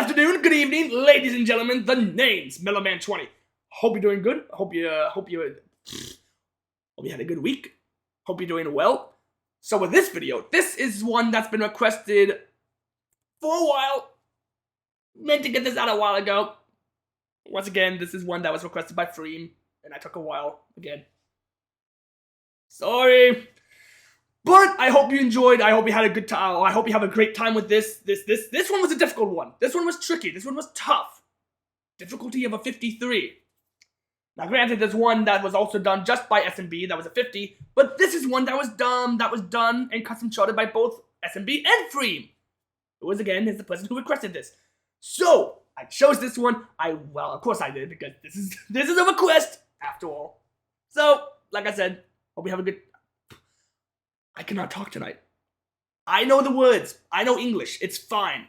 afternoon, good evening, ladies and gentlemen. The name's Mellowman20. Hope you're doing good. Hope you had a good week. Hope you're doing well. So with this video, this is one that's been requested for a while. Meant to get this out a while ago. Once again, this is one that was requested by Frime, and I took a while again. Sorry. But I hope you enjoyed. I hope you had a good time. I hope you have a great time with this. This one was a difficult one. This one was tricky. This one was tough. Difficulty of a 53. Now, granted, there's one that was also done just by SMB. That was a 50. But this is one that was done and custom charted by both SMB and Frime. Who was again is the person who requested this. So I chose this one. Well, of course I did, because this is a request after all. So, like I said, hope you have a good. I cannot talk tonight. I know the words. I know English. It's fine.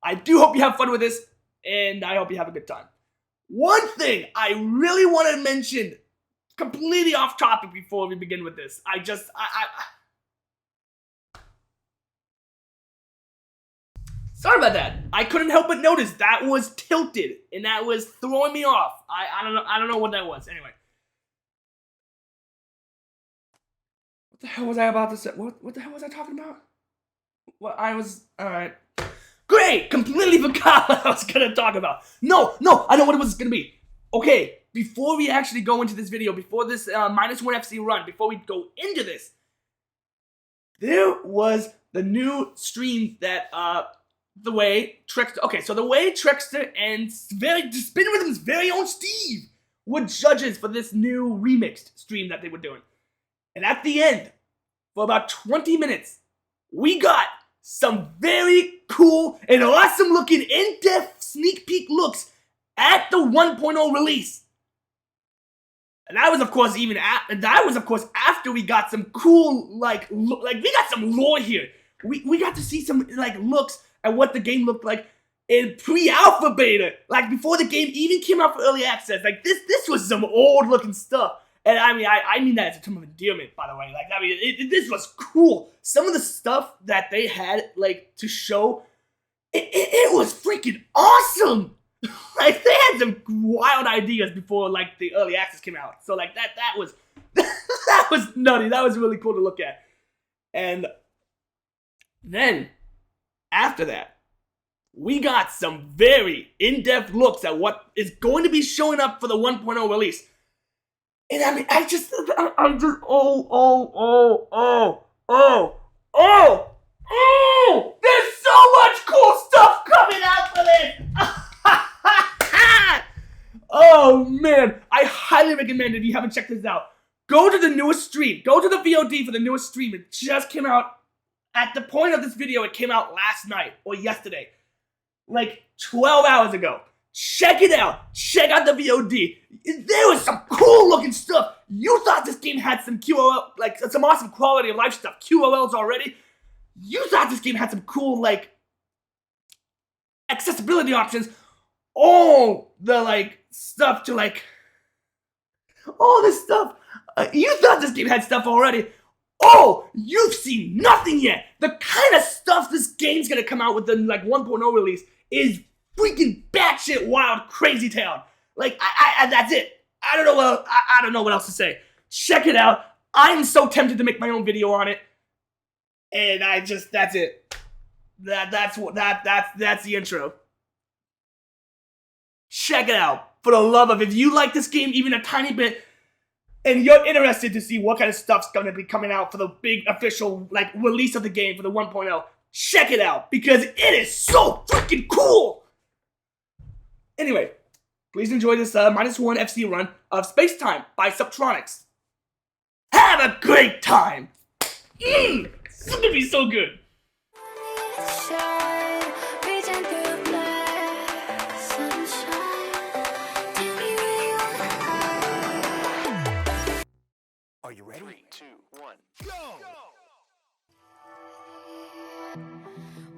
I do hope you have fun with this, and I hope you have a good time. One thing I really want to mention, completely off topic before we begin with this. Sorry about that. I couldn't help but notice that was tilted, and that was throwing me off. I don't know what that was. Anyway. What the hell was I about to say? What the hell was I talking about? Alright. Great! Completely forgot what I was gonna talk about. No, I know what it was gonna be. Okay, before we actually go into this video, before this -1 FC run, before we go into this, there was the new stream that, the way Trickster and Spin Rhythm's very own Steve were judges for this new remixed stream that they were doing. And at the end, for about 20 minutes, we got some very cool and awesome looking in-depth sneak peek looks at the 1.0 release. And that was of course after we got some cool we got some lore here. We got to see some looks at what the game looked like in pre-alpha beta, before the game even came out for early access. This was some old looking stuff. And I mean that as a term of endearment, by the way. This was cool. Some of the stuff that they had, to show, it was freaking awesome. They had some wild ideas before, the early access came out. So, that was, that was nutty. That was really cool to look at. And then, after that, we got some very in-depth looks at what is going to be showing up for the 1.0 release. And there's so much cool stuff coming out for this. Oh man, I highly recommend if you haven't checked this out, go to the newest stream. Go to the VOD for the newest stream. It just came out at the point of this video. It came out last night or yesterday, 12 hours ago. Check it out. Check out the VOD. There was some cool looking stuff. You thought this game had some QOL, some awesome quality of life stuff, QOLs already. You thought this game had some cool, accessibility options. All the, stuff to, all this stuff. You thought this game had stuff already. Oh, you've seen nothing yet. The kind of stuff this game's gonna come out with the, 1.0 release is freaking batshit wild, crazy town. That's it. I don't know what else to say. Check it out. I'm so tempted to make my own video on it, and that's it. That's the intro. Check it out. For the love of, if you like this game even a tiny bit, and you're interested to see what kind of stuff's gonna be coming out for the big official release of the game for the 1.0, check it out because it is so freaking cool. Anyway, please enjoy this -1 FC run of Spacetime by Subtronics. Have a great time! It's gonna be so good! Are you ready? 3, 2, 1, go!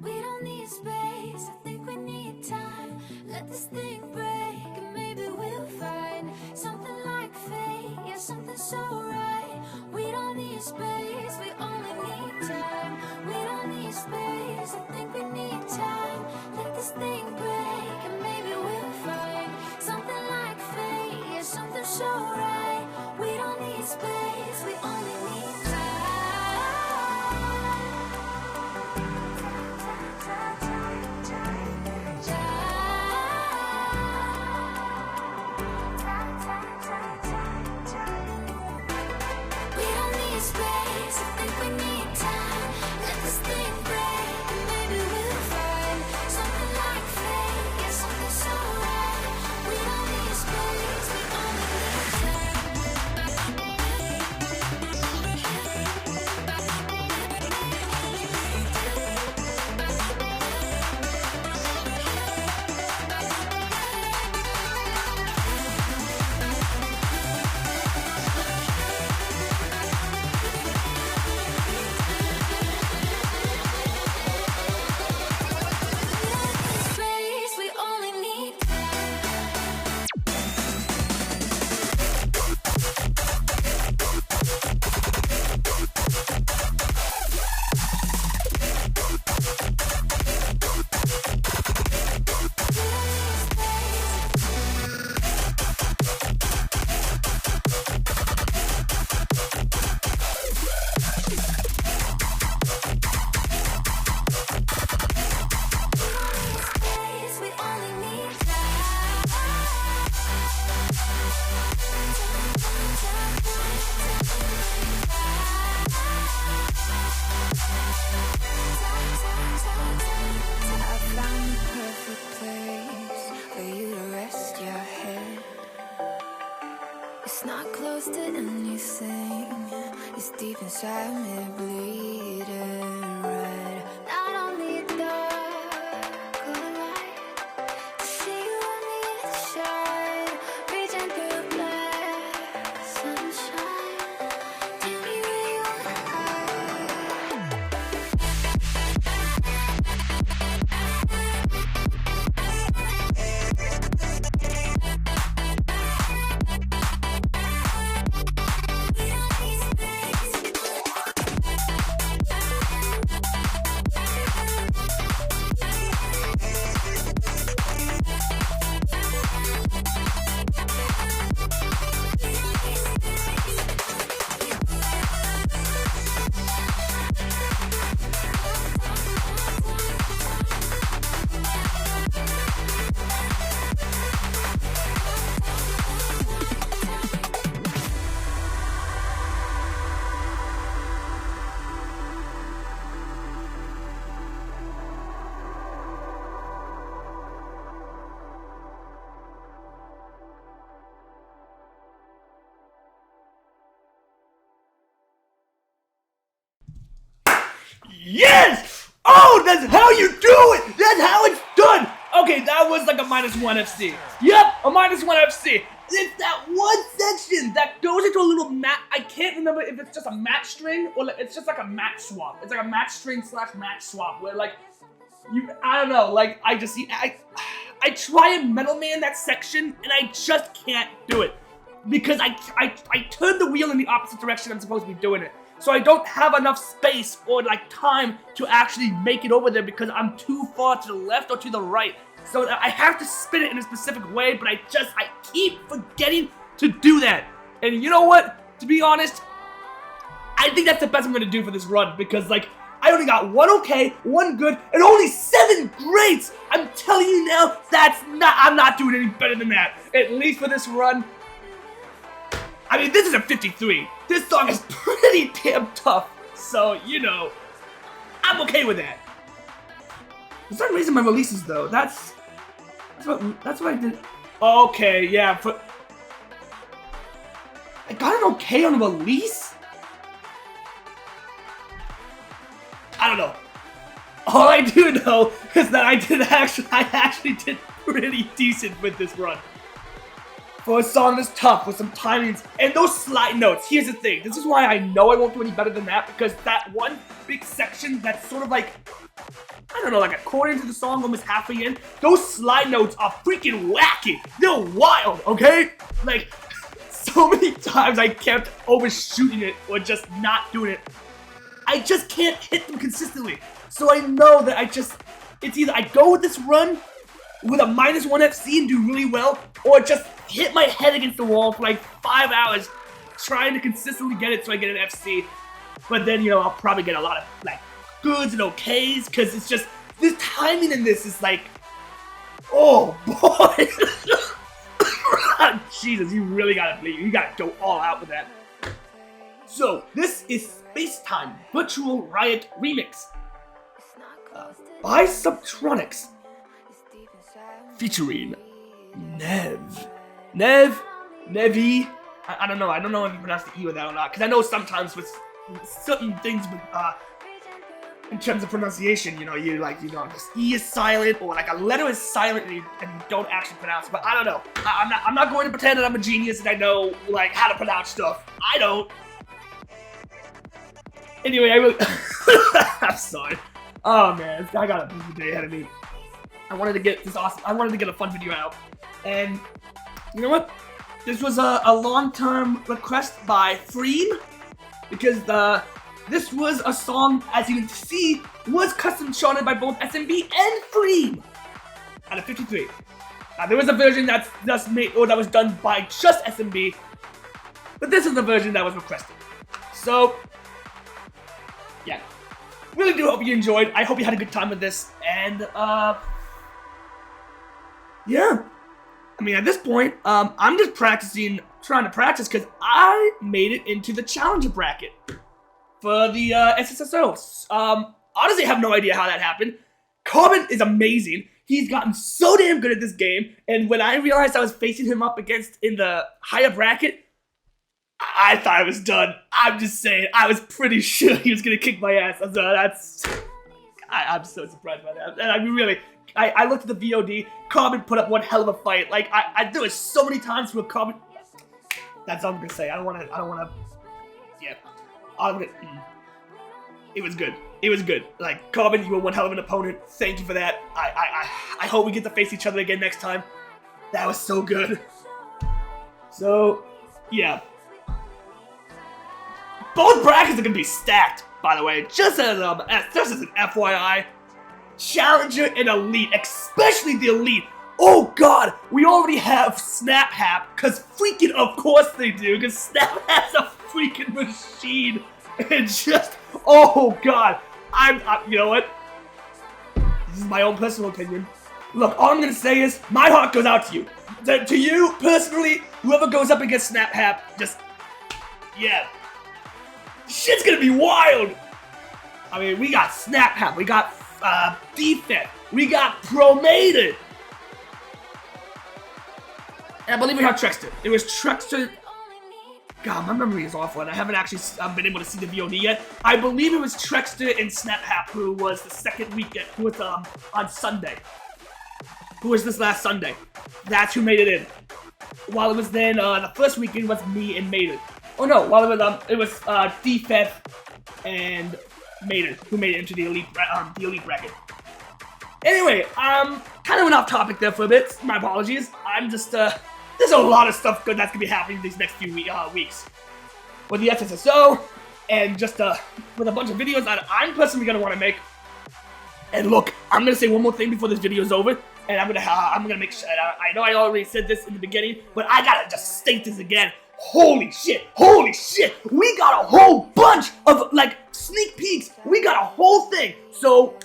We don't need space, I think we need time. Let this thing break and maybe we'll find something like fate, yeah, something so right. We don't need space, we only need time. We don't need space, I think we space, I think we need time. Let this thing break, and maybe we'll find something like fate, yeah, something so right. We don't need space, we only need time. Space, we only need space, we only need I found the perfect place for you to rest your head. It's not close to anything. It's deep inside me, bleeding red. Not only dark or light, to see you on the inside, reaching through the black sunshine. Tell me where you are. Yes! Oh, that's how you do it! That's how it's done! Okay, that was like a -1 FC. Yep, a -1 FC. It's that one section that goes into a little mat. I can't remember if it's just a match string or like, it's just like a match swap. It's like a match string / match swap where like, I don't know, like I try and Metal Man that section and I just can't do it. Because I turn the wheel in the opposite direction I'm supposed to be doing it. So I don't have enough space or like time to actually make it over there because I'm too far to the left or to the right. So I have to spin it in a specific way, but I keep forgetting to do that. And you know what? To be honest, I think that's the best I'm gonna do for this run because like I only got 1 okay, 1 good, and only 7 greats. I'm telling you now, I'm not doing any better than that. At least for this run. I mean, this is a 53. This song is pretty damn tough. So, you know, I'm okay with that. For some reason, my releases though, that's what I did. Okay, yeah, I got an okay on release? I don't know. All I do know is that I actually did pretty decent with this run. For a song that's tough, with some timings, and those slide notes. Here's the thing, this is why I know I won't do any better than that, because that one big section that's sort of like, I don't know, like a quarter into the song, almost halfway in, those slide notes are freaking wacky. They're wild, okay? Like, so many times I kept overshooting it or just not doing it. I just can't hit them consistently. So I know that it's either I go with this run with a -1 FC and do really well, or just hit my head against the wall for like 5 hours trying to consistently get it so I get an FC. But then, you know, I'll probably get a lot of like goods and okays, because it's just, this timing in this is like, oh boy. Jesus, you really gotta bleed. You gotta go all out with that. So, this is Spacetime Virtual Riot Remix by Subtronics featuring NEVVE. NEVVE. I don't know. I don't know if you pronounce the E with that or not, because I know sometimes with certain things with in terms of pronunciation, you know, this E is silent or like a letter is silent and you don't actually pronounce it. But I don't know. I'm not going to pretend that I'm a genius and I know like how to pronounce stuff. I don't. Anyway, I really I'm sorry. Oh man, I got a busy day ahead of me. I wanted to get a fun video out. And you know what? This was a long-term request by Frime, because this was a song, as you can see, was custom charted by both SMB and Frime out of 53. Now there was a version that was done by just SMB, but this is the version that was requested. So yeah, really do hope you enjoyed. I hope you had a good time with this, and yeah. I mean, at this point, I'm just trying to practice, because I made it into the challenger bracket for the SSSO. Honestly, I have no idea how that happened. Corbin is amazing. He's gotten so damn good at this game, and when I realized I was facing him up against in the higher bracket, I thought I was done. I'm just saying, I was pretty sure he was gonna kick my ass. I'm so surprised by that. And I mean, really, I looked at the VOD. Corbin put up one hell of a fight. Like there was so many times where Corbin. That's all I'm gonna say. I don't wanna. Yeah. It was good. It was good. Like, Corbin, you were one hell of an opponent. Thank you for that. I hope we get to face each other again next time. That was so good. So, yeah. Both brackets are gonna be stacked, by the way. Just as an FYI. Challenger and Elite, especially the Elite. Oh god, we already have SnapHap, because freaking of course they do, because SnapHap's a freaking machine. And just, oh god, you know what? This is my own personal opinion. Look, all I'm gonna say is, my heart goes out to you. To you, personally, whoever goes up against SnapHap, just, yeah. Shit's gonna be wild. I mean, we got SnapHap, we got Defense, we got Promated, and I believe we have Trexter. It was Trexter. God, my memory is awful, and I haven't actually been able to see the VOD yet. I believe it was Trexter and SnapHap who was the second weekend, who was on Sunday. Who was this last Sunday? That's who made it in. While it was then the first weekend was me and Maiden. Oh no, while it was Defense and Maiden who made it into the elite bracket. Anyway, kind of went off topic there for a bit. My apologies. I'm just there's a lot of stuff good that's gonna be happening these next few weeks with the SSSO, and just with a bunch of videos that I'm personally gonna want to make. And look, I'm gonna say one more thing before this video is over, and I'm gonna make sure. I know I already said this in the beginning, but I gotta just state this again. Holy shit, we got a whole bunch of, like, sneak peeks. We got a whole thing. So,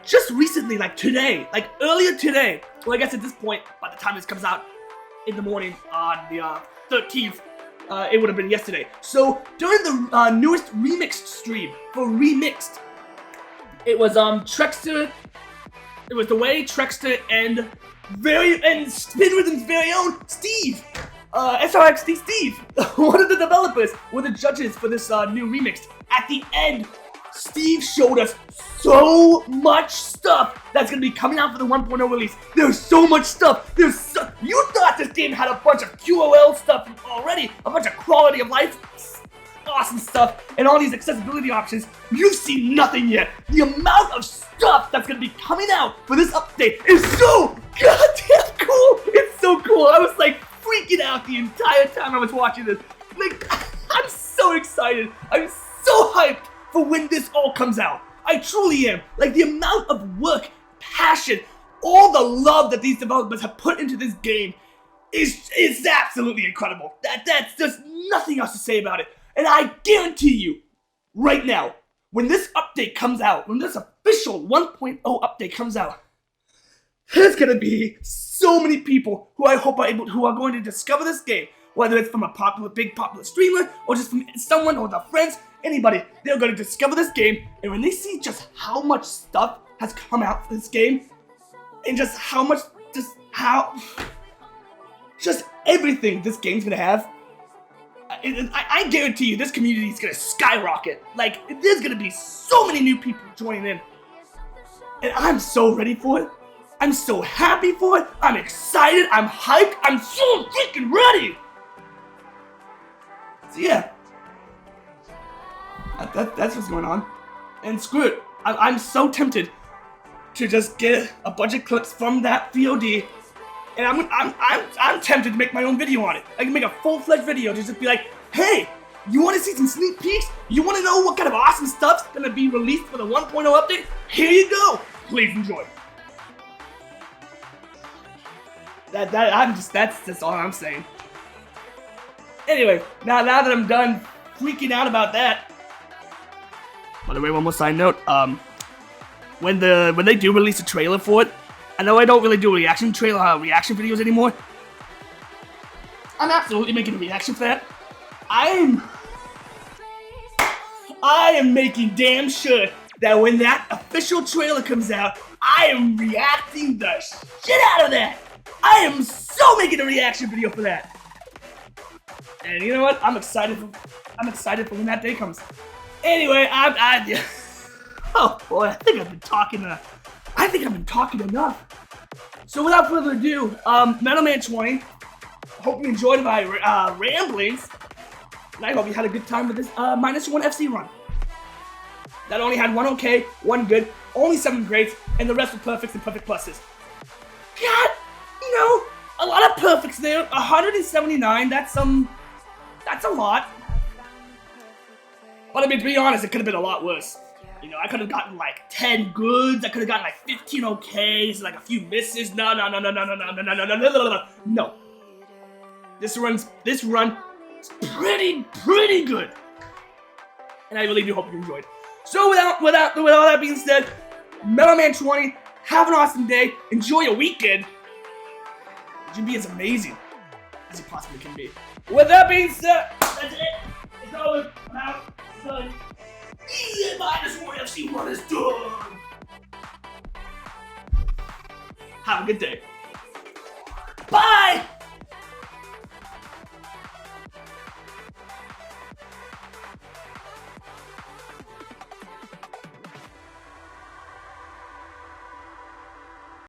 just recently, like today, like earlier today, well, I guess at this point, by the time this comes out in the morning on the 13th, it would have been yesterday. So, during the newest remixed stream for Remixed, it was, Trexter, it was the way Trexter and Spin Rhythm's very own Steve, SRXD Steve, one of the developers, were the judges for this new remix. At the end, Steve showed us so much stuff that's gonna be coming out for the 1.0 release. There's so much stuff. You thought this game had a bunch of QOL stuff already, a bunch of quality of life, awesome stuff, and all these accessibility options. You've seen nothing yet. The amount of stuff that's gonna be coming out for this update is so goddamn cool. It's so cool. I was like freaking out the entire time I was watching this. Like, I'm so excited. I'm so hyped for when this all comes out. I truly am. Like, the amount of work, passion, all the love that these developers have put into this game is absolutely incredible. That's just nothing else to say about it. And I guarantee you, right now, when this update comes out, when this official 1.0 update comes out, there's gonna be so many people who I hope who are going to discover this game whether it's from a big popular streamer, or just from someone or their friends, anybody. They're going to discover this game, and when they see just how much stuff has come out for this game, and just how much, just everything this game's gonna have, I guarantee you this community is gonna skyrocket. Like, there's gonna be so many new people joining in, and I'm so ready for it. I'm so happy for it. I'm excited. I'm hyped. I'm so freaking ready. So yeah, that's what's going on. And screw it, I'm so tempted to just get a bunch of clips from that VOD, and I'm tempted to make my own video on it. I can make a full-fledged video to just be like, hey, you want to see some sneak peeks? You want to know what kind of awesome stuff's gonna be released for the 1.0 update? Here you go. Please enjoy. That's all I'm saying. Anyway, now that I'm done freaking out about that. By the way, one more side note. When they do release a trailer for it, I know I don't really do reaction videos anymore. I'm absolutely making a reaction for that. I am making damn sure that when that official trailer comes out, I am reacting the shit out of that. I am so making a reaction video for that. And you know what? I'm excited for when that day comes. Anyway, oh boy, I think I've been talking enough. So without further ado, Metal Man 20. Hope you enjoyed my ramblings, and I hope you had a good time with this -1 FC run. That only had 1 okay, 1 good, only 7 greats, and the rest were perfects and perfect pluses. God, you know, a lot of perfects there. 179. That's a lot. But I mean, to be honest, it could have been a lot worse. You know, I could have gotten like 10 goods. I could have gotten like 15 okays, like a few misses. No. This run is pretty good, and I really do hope you enjoyed. So with all that being said, Metal Man 20, have an awesome day. Enjoy your weekend. GB is amazing as he possibly can be. With that being said, that's it. It's over. I'm out. Done. -1 FC run is done. Have a good day. Bye!